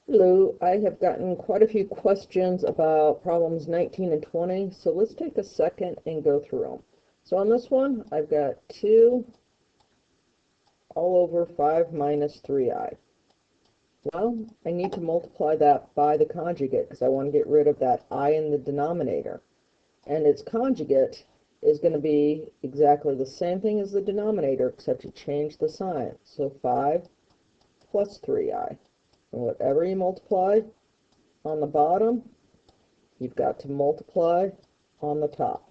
Hello, I have gotten quite a few questions about problems 19 and 20, so let's take a second and go through them. So on this one, I've got 2 all over 5 minus 3i. Well, I need to multiply that by the conjugate because I want to get rid of that I in the denominator. And its conjugate is going to be exactly the same thing as the denominator, except you change the sign. So 5 plus 3i. And whatever you multiply on the bottom, you've got to multiply on the top.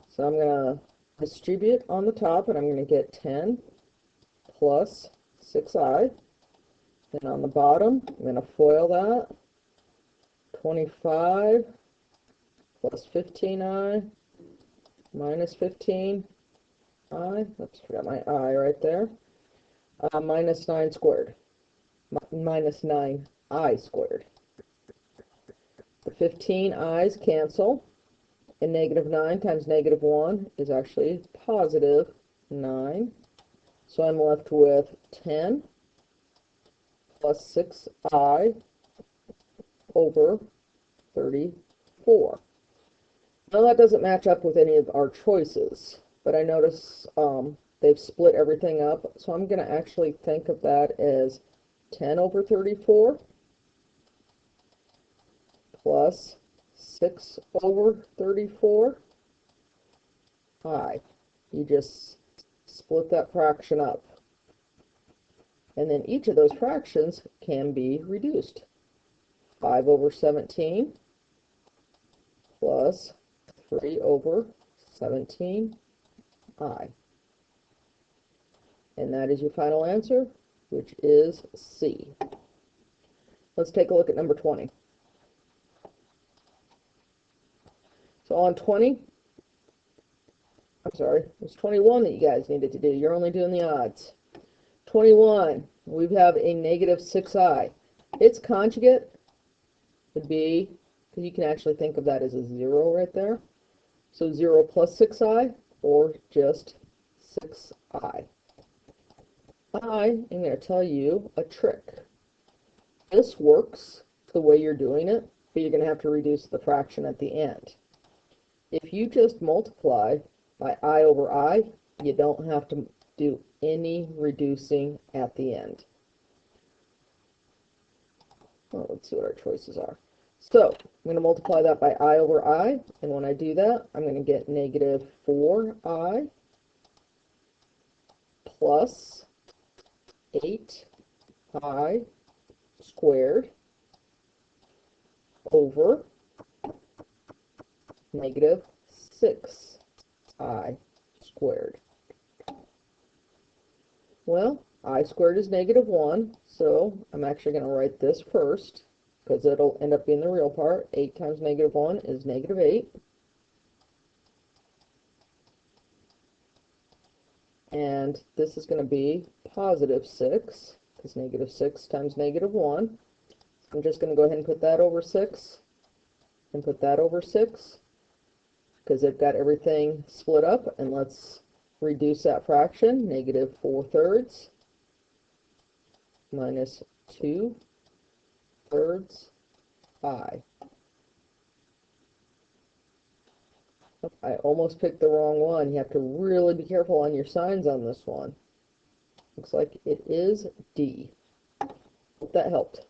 So I'm going to distribute on the top, and I'm going to get 10 plus 6i. And on the bottom, I'm going to FOIL that. 25 plus 15i minus 15i. Oops, forgot my I right there. Minus 9 squared. Minus 9i squared. The 15 i's cancel, and negative 9 times negative 1 is actually positive 9. So I'm left with 10 plus 6i over 34. Now that doesn't match up with any of our choices, but I notice they've split everything up, so I'm going to actually think of that as 10 over 34 plus 6 over 34 I. You just split that fraction up. And then each of those fractions can be reduced. 5 over 17 plus 3 over 17 I. And that is your final answer, which is C. Let's take a look at number 20. So on 20, I'm sorry, it was 21 that you guys needed to do. You're only doing the odds. 21, we have a negative 6i. Its conjugate would be, because you can actually think of that as a 0 right there. So 0 plus 6i, or just 6i. I am going to tell you a trick. This works the way you're doing it, but you're going to have to reduce the fraction at the end. If you just multiply by I over I, you don't have to do any reducing at the end. Well, let's see what our choices are. So I'm going to multiply that by I over I, and when I do that, I'm going to get negative 4i plus 8i squared over negative 6i squared. Well, I squared is negative 1, so I'm actually going to write this first, because it'll end up being the real part. 8 times negative 1 is negative 8. And this is going to be positive 6, because negative 6 times negative 1. I'm just going to go ahead and put that over 6, and put that over 6, because they've got everything split up. And let's reduce that fraction. Negative 4/3 minus 2/3 I. I almost picked the wrong one. You have to really be careful on your signs on this one. Looks like it is D. Hope that helped.